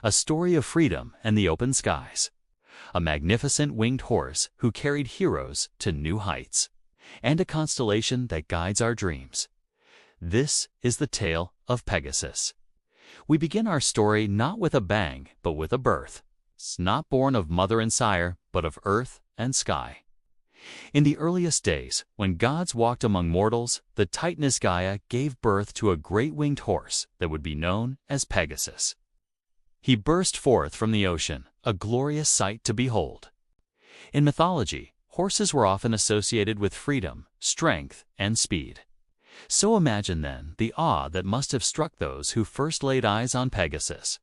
a story of freedom and the open skies, a magnificent winged horse who carried heroes to new heights, and a constellation that guides our dreams. This is the tale of Pegasus. We begin our story not with a bang, but with a birth. It's not born of mother and sire, but of earth and sky. In the earliest days, when gods walked among mortals, the Titaness Gaia gave birth to a great winged horse that would be known as Pegasus. He burst forth from the ocean, a glorious sight to behold. In mythology, horses were often associated with freedom, strength, and speed. So imagine then the awe that must have struck those who first laid eyes on Pegasus.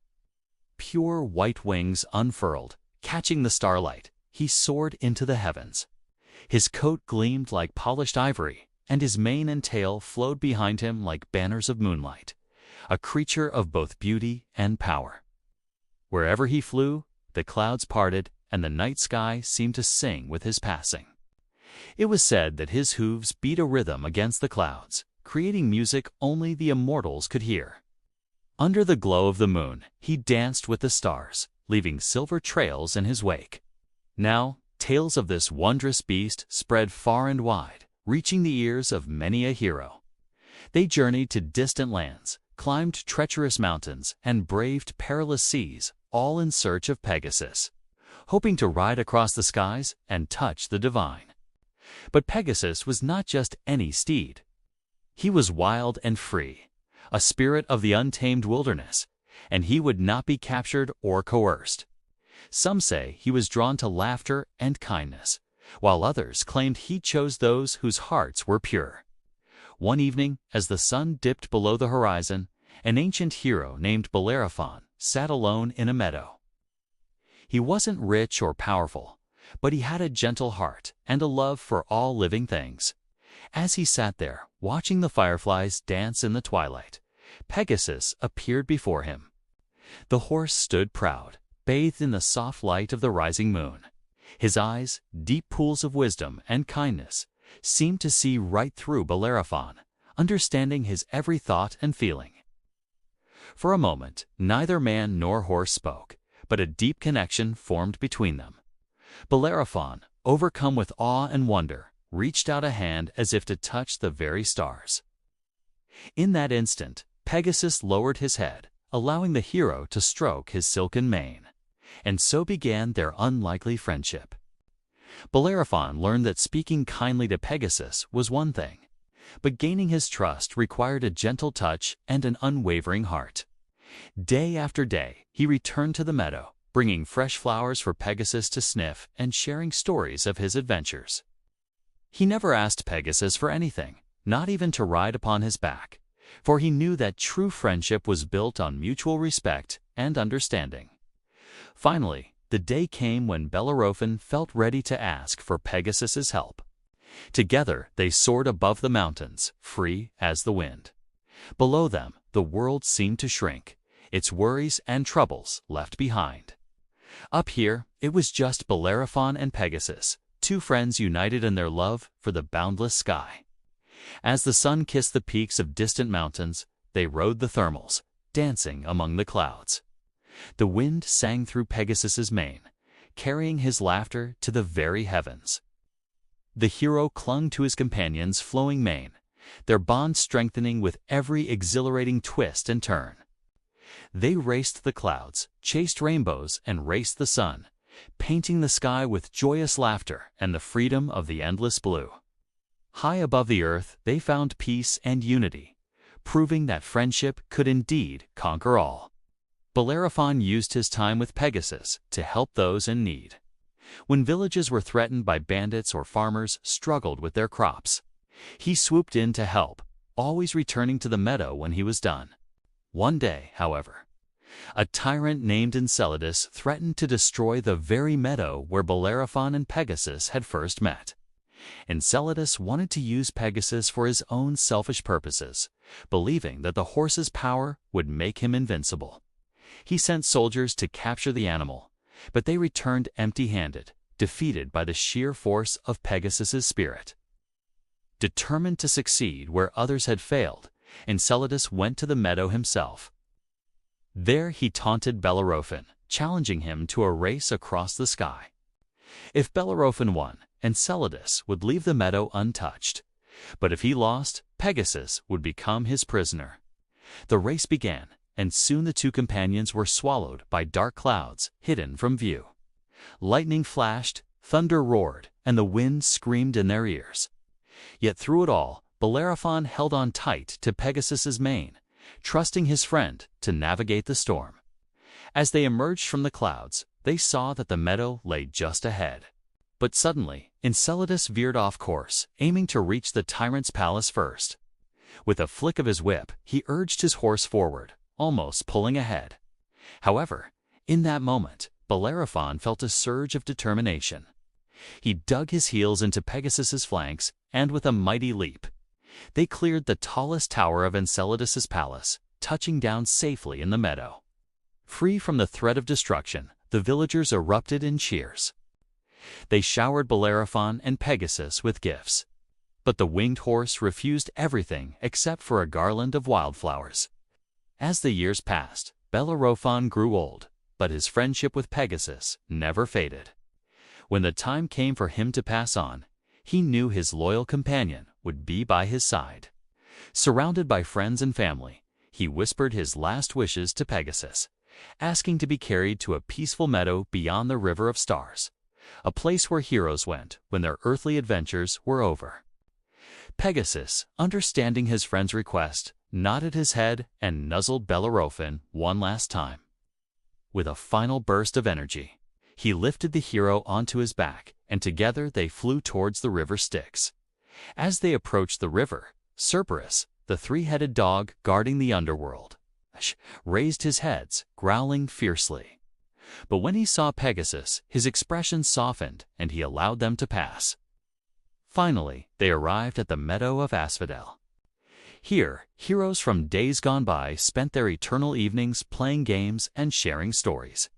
Pure white wings unfurled, catching the starlight, he soared into the heavens. His coat gleamed like polished ivory, and his mane and tail flowed behind him like banners of moonlight, a creature of both beauty and power. Wherever he flew, the clouds parted, and the night sky seemed to sing with his passing. It was said that his hooves beat a rhythm against the clouds, creating music only the immortals could hear. Under the glow of the moon, he danced with the stars, leaving silver trails in his wake. Now, tales of this wondrous beast spread far and wide, reaching the ears of many a hero. They journeyed to distant lands, climbed treacherous mountains, and braved perilous seas, all in search of Pegasus, hoping to ride across the skies and touch the divine. But Pegasus was not just any steed. He was wild and free, a spirit of the untamed wilderness, and he would not be captured or coerced. Some say he was drawn to laughter and kindness, while others claimed he chose those whose hearts were pure. One evening, as the sun dipped below the horizon, an ancient hero named Bellerophon sat alone in a meadow. He wasn't rich or powerful, but he had a gentle heart and a love for all living things. As he sat there, watching the fireflies dance in the twilight, Pegasus appeared before him. The horse stood proud, bathed in the soft light of the rising moon. His eyes, deep pools of wisdom and kindness, seemed to see right through Bellerophon, understanding his every thought and feeling. For a moment, neither man nor horse spoke, but a deep connection formed between them. Bellerophon, overcome with awe and wonder, reached out a hand as if to touch the very stars. In that instant, Pegasus lowered his head, allowing the hero to stroke his silken mane, and so began their unlikely friendship. Bellerophon learned that speaking kindly to Pegasus was one thing, but gaining his trust required a gentle touch and an unwavering heart. Day after day, he returned to the meadow, bringing fresh flowers for Pegasus to sniff and sharing stories of his adventures. He never asked Pegasus for anything, not even to ride upon his back, for he knew that true friendship was built on mutual respect and understanding. Finally, the day came when Bellerophon felt ready to ask for Pegasus's help. Together, they soared above the mountains, free as the wind. Below them, the world seemed to shrink, its worries and troubles left behind. Up here, it was just Bellerophon and Pegasus, two friends united in their love for the boundless sky. As the sun kissed the peaks of distant mountains, they rode the thermals, dancing among the clouds. The wind sang through Pegasus's mane, carrying his laughter to the very heavens. The hero clung to his companion's flowing mane, their bond strengthening with every exhilarating twist and turn. They raced the clouds, chased rainbows, and raced the sun, painting the sky with joyous laughter and the freedom of the endless blue. High above the earth, they found peace and unity, proving that friendship could indeed conquer all. Bellerophon used his time with Pegasus to help those in need. When villages were threatened by bandits or farmers struggled with their crops, he swooped in to help, always returning to the meadow when he was done. One day, however, a tyrant named Enceladus threatened to destroy the very meadow where Bellerophon and Pegasus had first met. Enceladus wanted to use Pegasus for his own selfish purposes, believing that the horse's power would make him invincible. He sent soldiers to capture the animal, but they returned empty-handed, defeated by the sheer force of Pegasus's spirit. Determined to succeed where others had failed, Enceladus went to the meadow himself. There he taunted Bellerophon, challenging him to a race across the sky. If Bellerophon won, Enceladus would leave the meadow untouched, but if he lost, Pegasus would become his prisoner. The race began, and soon the two companions were swallowed by dark clouds hidden from view. Lightning flashed, thunder roared, and the wind screamed in their ears. Yet through it all, Bellerophon held on tight to Pegasus's mane, trusting his friend to navigate the storm. As they emerged from the clouds, they saw that the meadow lay just ahead. But suddenly, Enceladus veered off course, aiming to reach the tyrant's palace first. With a flick of his whip, he urged his horse forward, almost pulling ahead. However, in that moment, Bellerophon felt a surge of determination. He dug his heels into Pegasus's flanks, and with a mighty leap, they cleared the tallest tower of Enceladus's palace, touching down safely in the meadow. Free from the threat of destruction, the villagers erupted in cheers. They showered Bellerophon and Pegasus with gifts. But the winged horse refused everything except for a garland of wildflowers. As the years passed, Bellerophon grew old, but his friendship with Pegasus never faded. When the time came for him to pass on, he knew his loyal companion would be by his side. Surrounded by friends and family, he whispered his last wishes to Pegasus, asking to be carried to a peaceful meadow beyond the River of Stars, a place where heroes went when their earthly adventures were over. Pegasus, understanding his friend's request, nodded his head and nuzzled Bellerophon one last time. With a final burst of energy, he lifted the hero onto his back, and together they flew towards the river Styx. As they approached the river, Cerberus, the three-headed dog guarding the underworld, raised his head, growling fiercely. But when he saw Pegasus, his expression softened, and he allowed them to pass. Finally, they arrived at the meadow of Asphodel. Here, heroes from days gone by spent their eternal evenings playing games and sharing stories.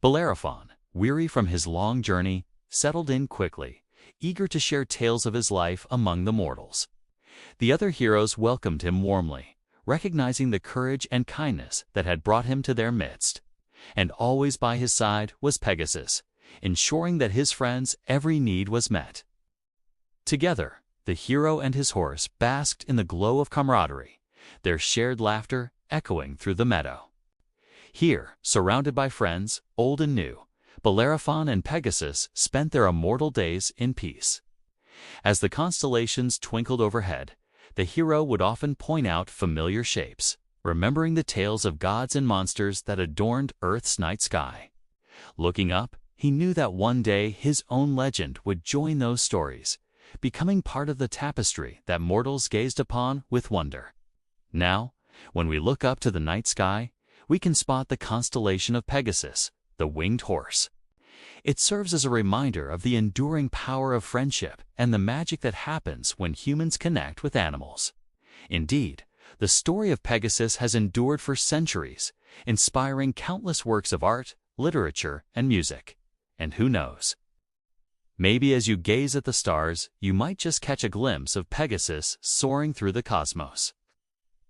Bellerophon, weary from his long journey, settled in quickly, eager to share tales of his life among the mortals. The other heroes welcomed him warmly, recognizing the courage and kindness that had brought him to their midst. And always by his side was Pegasus, ensuring that his friend's every need was met. Together, the hero and his horse basked in the glow of camaraderie, their shared laughter echoing through the meadow. Here, surrounded by friends, old and new, Bellerophon and Pegasus spent their immortal days in peace. As the constellations twinkled overhead, the hero would often point out familiar shapes, remembering the tales of gods and monsters that adorned Earth's night sky. Looking up, he knew that one day his own legend would join those stories, becoming part of the tapestry that mortals gazed upon with wonder. Now, when we look up to the night sky, we can spot the constellation of Pegasus, the winged horse. It serves as a reminder of the enduring power of friendship and the magic that happens when humans connect with animals. Indeed, the story of Pegasus has endured for centuries, inspiring countless works of art, literature, and music. And who knows? Maybe as you gaze at the stars, you might just catch a glimpse of Pegasus soaring through the cosmos,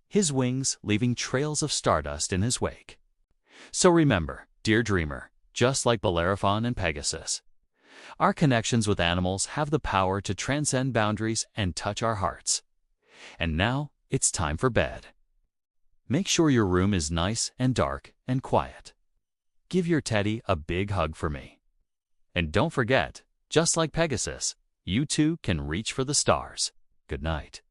his wings leaving trails of stardust in his wake. So remember, dear dreamer, just like Bellerophon and Pegasus, our connections with animals have the power to transcend boundaries and touch our hearts. And now, it's time for bed. Make sure your room is nice and dark and quiet. Give your teddy a big hug for me. And don't forget, just like Pegasus, you too can reach for the stars. Good night.